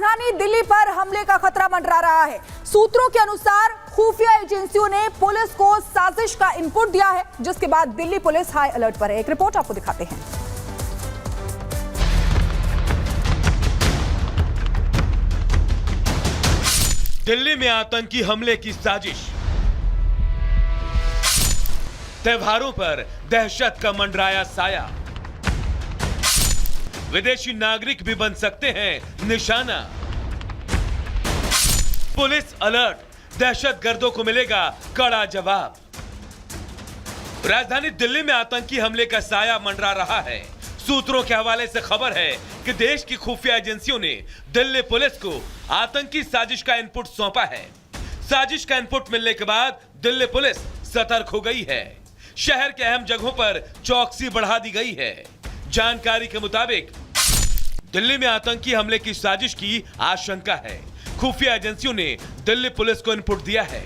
राजधानी दिल्ली पर हमले का खतरा मंडरा रहा है। सूत्रों के अनुसार खुफिया एजेंसियों ने पुलिस को साजिश का इनपुट दिया है, जिसके बाद दिल्ली पुलिस हाई अलर्ट पर है। एक रिपोर्ट आपको दिखाते हैं। दिल्ली में आतंकी हमले की साजिश, त्योहारों पर दहशत का मंडराया साया, विदेशी नागरिक भी बन सकते हैं निशाना, पुलिस अलर्ट, दहशतगर्दों को मिलेगा कड़ा जवाब। राजधानी दिल्ली में आतंकी हमले का साया मंडरा रहा है। सूत्रों के हवाले से खबर है कि देश की खुफिया एजेंसियों ने दिल्ली पुलिस को आतंकी साजिश का इनपुट सौंपा है। साजिश का इनपुट मिलने के बाद दिल्ली पुलिस सतर्क हो गई है। शहर के अहम जगहों पर चौकसी बढ़ा दी गई है। जानकारी के मुताबिक दिल्ली में आतंकी हमले की साजिश की आशंका है। खुफिया एजेंसियों ने दिल्ली पुलिस को इनपुट दिया है।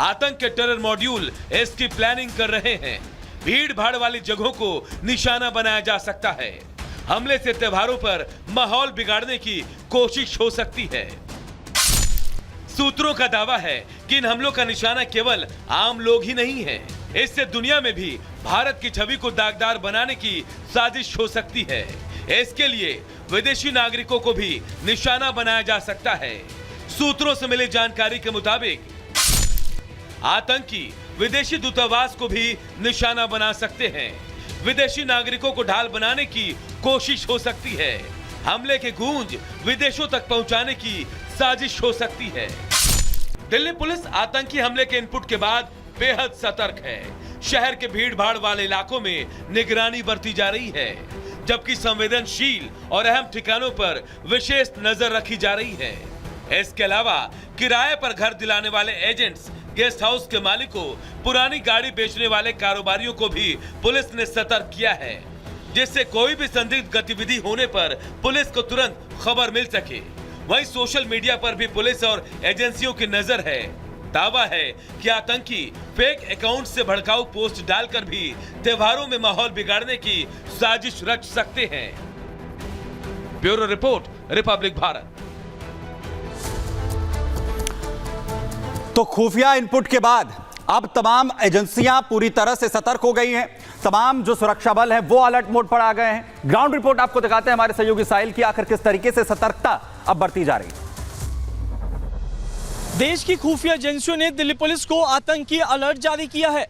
आतंक के टेरर मॉड्यूल इसकी प्लानिंग कर रहे हैं। भीड़ भाड़ वाली जगहों को निशाना बनाया जा सकता है। हमले से त्योहारों पर माहौल बिगाड़ने की कोशिश हो सकती है। सूत्रों का दावा है कि इन हमलों का निशाना केवल आम लोग ही नहीं है। इससे दुनिया में भी भारत की छवि को दागदार बनाने की साजिश हो सकती है। इसके लिए विदेशी नागरिकों को भी निशाना बनाया जा सकता है। सूत्रों से मिली जानकारी के मुताबिक आतंकी विदेशी दूतावास को भी निशाना बना सकते हैं। विदेशी नागरिकों को ढाल बनाने की कोशिश हो सकती है। हमले की गूंज विदेशों तक पहुंचाने की साजिश हो सकती है। दिल्ली पुलिस आतंकी हमले के इनपुट के बाद बेहद सतर्क है। शहर के भीड़ भाड़ वाले इलाकों में निगरानी बरती जा रही है, जबकि संवेदनशील और अहम ठिकानों पर विशेष नजर रखी जा रही है। इसके अलावा किराए पर घर दिलाने वाले एजेंट्स, गेस्ट हाउस के मालिकों, पुरानी गाड़ी बेचने वाले कारोबारियों को भी पुलिस ने सतर्क किया है, जिससे कोई भी संदिग्ध गतिविधि होने पर पुलिस को तुरंत खबर मिल सके। वहीं सोशल मीडिया पर भी पुलिस और एजेंसियों की नजर है। दावा है कि आतंकी फेक अकाउंट से भड़काऊ पोस्ट डालकर भी त्योहारों में माहौल बिगाड़ने की साजिश रच सकते हैं। Bureau report, Republic Bharat. तो खुफिया इनपुट के बाद अब तमाम एजेंसियां पूरी तरह से सतर्क हो गई हैं। तमाम जो सुरक्षा बल हैं वो अलर्ट मोड पर आ गए हैं। ग्राउंड रिपोर्ट आपको दिखाते हैं हमारे सहयोगी साहिल की, आखिर किस तरीके से सतर्कता अब बढ़ती जा रही है। देश की खुफिया एजेंसियों ने दिल्ली पुलिस को आतंकी अलर्ट जारी किया है।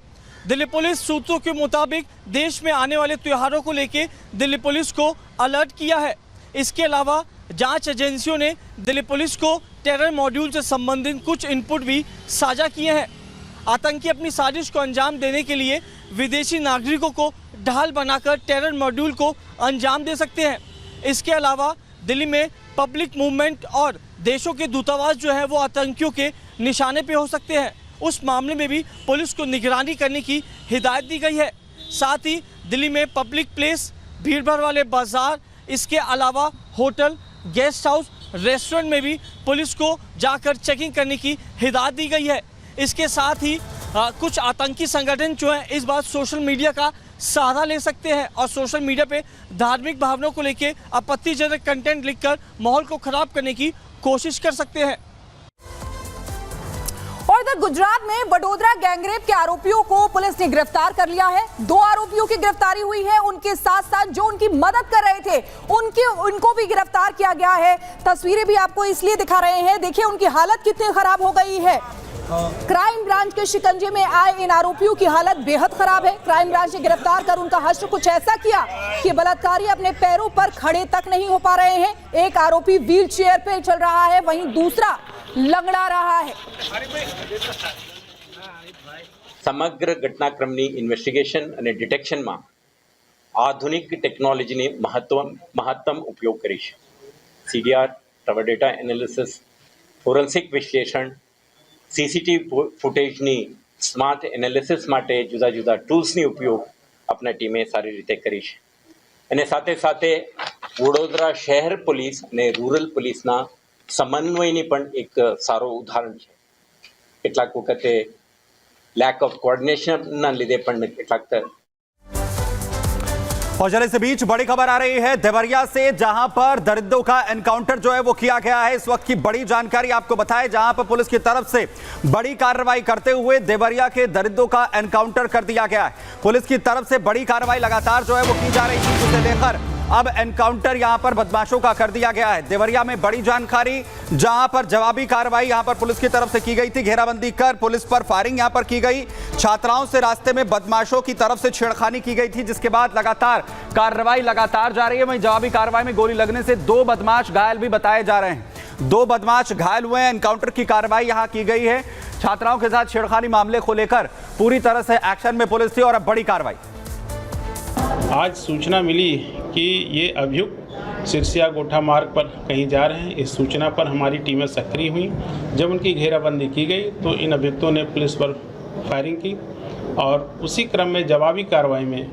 दिल्ली पुलिस सूत्रों के मुताबिक देश में आने वाले त्योहारों को लेकर दिल्ली पुलिस को अलर्ट किया है। इसके अलावा जांच एजेंसियों ने दिल्ली पुलिस को टेरर मॉड्यूल से संबंधित कुछ इनपुट भी साझा किए हैं। आतंकी अपनी साजिश को अंजाम देने के लिए विदेशी नागरिकों को ढाल बनाकर टेरर मॉड्यूल को अंजाम दे सकते हैं। इसके अलावा दिल्ली में पब्लिक मूवमेंट और देशों के दूतावास जो है वो आतंकियों के निशाने पे हो सकते हैं। उस मामले में भी पुलिस को निगरानी करने की हिदायत दी गई है। साथ ही दिल्ली में पब्लिक प्लेस, भीड़ भाड़ वाले बाजार, इसके अलावा होटल, गेस्ट हाउस, रेस्टोरेंट में भी पुलिस को जाकर चेकिंग करने की हिदायत दी गई है। इसके साथ ही कुछ आतंकी संगठन जो हैं इस बार सोशल मीडिया का सहारा ले सकते हैं और सोशल मीडिया पे धार्मिक भावनाओं को लेकर आपत्तिजनक कंटेंट लिखकर माहौल को खराब करने की कोशिश कर सकते हैं। और इधर गुजरात में वडोदरा गैंगरेप के आरोपियों को पुलिस ने गिरफ्तार कर लिया है। 2 आरोपियों की गिरफ्तारी हुई है। उनके साथ साथ जो उनकी मदद कर रहे थे उनको भी गिरफ्तार किया गया है। तस्वीरें भी आपको इसलिए दिखा रहे हैं, देखिए उनकी हालत कितनी खराब हो गई है। क्राइम ब्रांच के शिकंजे में आए इन आरोपियों की हालत बेहद खराब है। क्राइम ब्रांच ने गिरफ्तार कर उनका हश्र कुछ ऐसा किया कि बलात्कारी अपने पैरों पर खड़े तक नहीं हो पा रहे हैं। एक आरोपी व्हील चेयर पे चल रहा है, वहीं दूसरा लंगड़ा रहा है। સમગ્ર ઘટનાક્રમની ઇન્વેસ્ટિગેશન અને ડિટેક્શનમાં આધુનિક ટેકનોલોજીની મહત્તમ ઉપયોગ કરી છે। CDR, tower data analysis, forensic વિશ્લેષણ, CCTV ફૂટેજની સ્માર્ટ એનાલિસિસ માટે જુદા જુદા ટૂલ્સની ઉપયોગ આપણા ટીમે સારી રીતે કરી છે। અને સાથે સાથે વડોદરા શહેર પોલીસ અને રૂરલ પોલીસના સમન્વયની પણ એક સારો ઉદાહરણ છે। કેટલાક વખતે લેક ઓફ કોઓર્ડિનેશનના લીધે પણ કેટલાક और चले इस बीच बड़ी खबर आ रही है देवरिया से, जहां पर दरिंदों का एनकाउंटर जो है वो किया गया है। इस वक्त की बड़ी जानकारी आपको बताएं, जहां पर पुलिस की तरफ से बड़ी कार्रवाई करते हुए देवरिया के दरिंदों का एनकाउंटर कर दिया गया है। पुलिस की तरफ से बड़ी कार्रवाई लगातार जो है वो की जा रही थी, जिसे लेकर अब एनकाउंटर यहां पर बदमाशों का कर दिया गया है। देवरिया में बड़ी जानकारी, जहां पर जवाबी कार्रवाई यहां पर पुलिस की तरफ से की गई थी। घेराबंदी कर पुलिस पर फायरिंग यहां पर की गई। छात्राओं से रास्ते में बदमाशों की तरफ से छेड़खानी की गई थी, जिसके बाद लगातार कार्रवाई लगातार जा रही है। वहीं जवाबी कार्रवाई में गोली लगने से 2 बदमाश घायल भी बताए जा रहे हैं। 2 बदमाश घायल हुए हैं। एनकाउंटर की कार्रवाई यहां की गई है। छात्राओं के साथ छेड़खानी मामले को लेकर पूरी तरह से एक्शन में पुलिस थी और अब बड़ी कार्रवाई। आज सूचना मिली कि ये अभियुक्त सिरसिया गोठा मार्ग पर कहीं जा रहे हैं। इस सूचना पर हमारी टीमें सक्रिय हुई। जब उनकी घेराबंदी की गई तो इन अभियुक्तों ने पुलिस पर फायरिंग की और उसी क्रम में जवाबी कार्रवाई में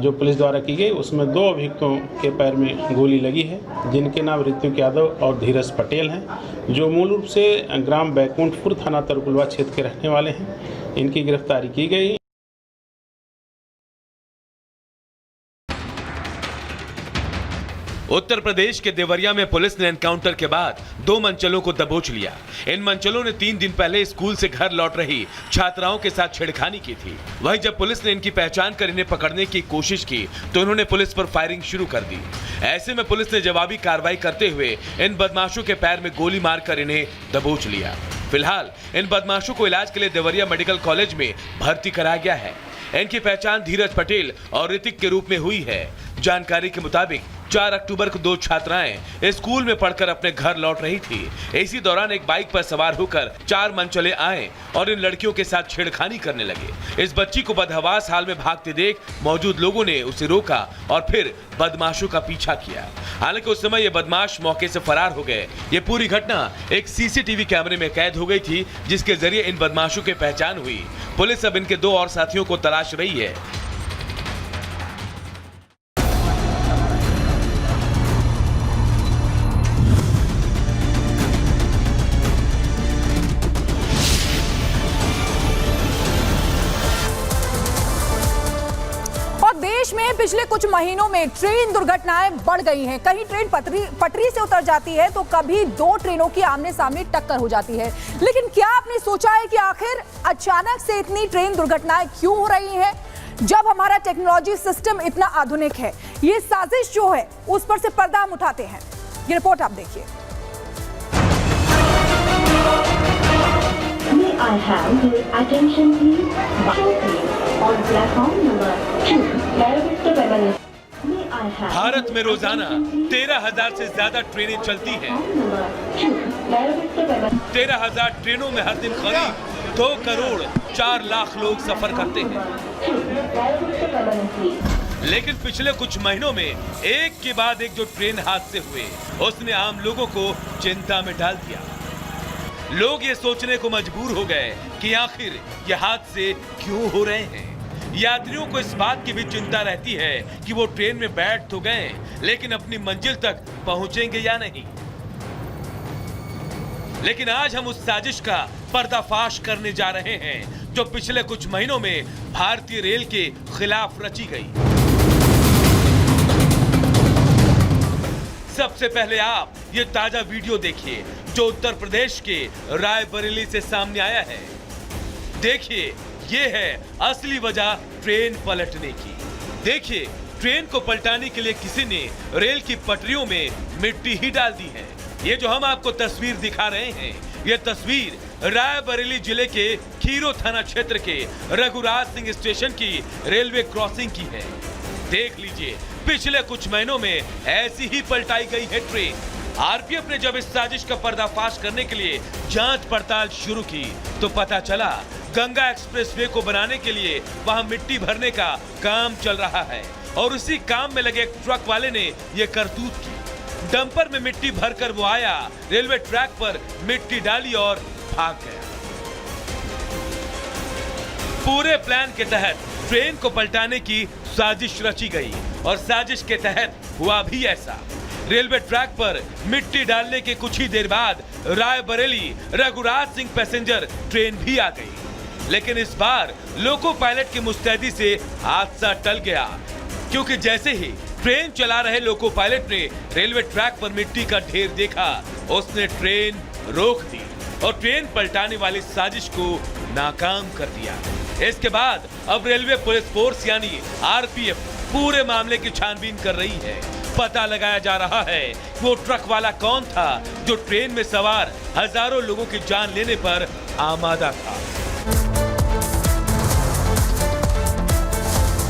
जो पुलिस द्वारा की गई उसमें 2 अभियुक्तों के पैर में गोली लगी है, जिनके नाम ऋतिक यादव और धीरज पटेल हैं, जो मूल रूप से ग्राम बैकुंठपुर थाना तरकुलवा क्षेत्र के रहने वाले हैं। इनकी गिरफ्तारी की गई। उत्तर प्रदेश के देवरिया में पुलिस ने एनकाउंटर के बाद 2 मनचलों को दबोच लिया। इन मनचलों ने 3 दिन पहले स्कूल से घर लौट रही छात्राओं के साथ छेड़खानी की थी। वहीं जब पुलिस ने इनकी पहचान कर इन्हें पकड़ने की कोशिश की तो उन्होंने पुलिस पर फायरिंग शुरू कर दी। ऐसे में पुलिस ने जवाबी कार्रवाई करते हुए इन बदमाशों के पैर में गोली मारकर इन्हें दबोच लिया। फिलहाल इन बदमाशों को इलाज के लिए देवरिया मेडिकल कॉलेज में भर्ती कराया गया है। इनकी पहचान धीरज पटेल और ऋतिक के रूप में हुई है। जानकारी के मुताबिक 4 अक्टूबर को 2 छात्राएं स्कूल में पढ़कर अपने घर लौट रही थी। इसी दौरान एक बाइक पर सवार होकर 4 मनचले आए और इन लड़कियों के साथ छेड़खानी करने लगे। इस बच्ची को बदहवास हाल में भागते देख मौजूद लोगों ने उसे रोका और फिर बदमाशों का पीछा किया। हालांकि उस समय ये बदमाश मौके से फरार हो गए। ये पूरी घटना एक सीसीटीवी कैमरे में कैद हो गई थी, जिसके जरिए इन बदमाशों की पहचान हुई। पुलिस अब इनके 2 और साथियों को तलाश रही है। देश में पिछले कुछ महीनों में ट्रेन दुर्घटनाएं बढ़ गई हैं। कहीं ट्रेन पटरी से उतर जाती है तो कभी 2 ट्रेनों की आमने सामने टक्कर हो जाती है। लेकिन क्या आपने सोचा है कि आखिर अचानक से इतनी ट्रेन दुर्घटनाएं क्यों हो रही हैं? जब हमारा टेक्नोलॉजी सिस्टम इतना आधुनिक है, ये साजिश जो है उस पर से पर्दा हम उठाते हैं। ये रिपोर्ट आप देखिए। May I have your attention please? On platform number 2, Director Beverly. May I have Bharat में रोजाना 13,000 से ज्यादा ट्रेनें चलती हैं। 13,000 ट्रेनों में हर दिन करीब 2 करोड़ 4 लाख लोग सफर करते हैं। लेकिन पिछले कुछ महीनों में एक के बाद एक जो ट्रेन हादसे हुए, उसने आम लोगों को चिंता में डाल दिया। लोग ये सोचने को मजबूर हो गए कि आखिर ये हादसे क्यों हो रहे हैं। यात्रियों को इस बात की भी चिंता रहती है कि वो ट्रेन में बैठ तो गए, लेकिन अपनी मंजिल तक पहुंचेंगे या नहीं। लेकिन आज हम उस साजिश का पर्दाफाश करने जा रहे हैं जो पिछले कुछ महीनों में भारतीय रेल के खिलाफ रची गई। सबसे पहले आप ये ताजा वीडियो देखिए जो उत्तर प्रदेश के रायबरेली से सामने आया है। देखिए, ये है असली वजह ट्रेन पलटने की। देखिए, ट्रेन को पलटाने के लिए किसी ने रेल की पटरियों में मिट्टी ही डाल दी है। ये जो हम आपको तस्वीर दिखा रहे हैं, ये तस्वीर रायबरेली जिले के खीरो थाना क्षेत्र के रघुराज सिंह स्टेशन की रेलवे क्रॉसिंग की है। देख लीजिए, पिछले कुछ महीनों में ऐसी ही पलटाई गई है ट्रेन। आरपीएफ ने जब इस साजिश का पर्दाफाश करने के लिए जांच पड़ताल शुरू की तो पता चला गंगा एक्सप्रेसवे को बनाने के लिए वहां मिट्टी भरने का काम चल रहा है और उसी काम में लगे एक ट्रक वाले ने यह करतूत की। डंपर में मिट्टी भरकर वो आया, रेलवे ट्रैक पर मिट्टी डाली और भाग गया। पूरे प्लान के तहत ट्रेन को पलटाने की साजिश रची गई और साजिश के तहत हुआ भी ऐसा। रेलवे ट्रैक पर मिट्टी डालने के कुछ ही देर बाद रायबरेली रघुराज सिंह पैसेंजर ट्रेन भी आ गई। लेकिन इस बार लोको पायलट की मुस्तैदी से हादसा टल गया। क्योंकि जैसे ही ट्रेन चला रहे लोको पायलट ने रेलवे ट्रैक पर मिट्टी का ढेर देखा, उसने ट्रेन रोक दी और ट्रेन पलटाने वाली साजिश को नाकाम कर दिया। इसके बाद अब रेलवे पुलिस फोर्स यानी आरपीएफ पूरे मामले की छानबीन कर रही है। पता लगाया जा रहा है वो ट्रक वाला कौन था जो ट्रेन में सवार हजारों लोगों की जान लेने पर आमादा था।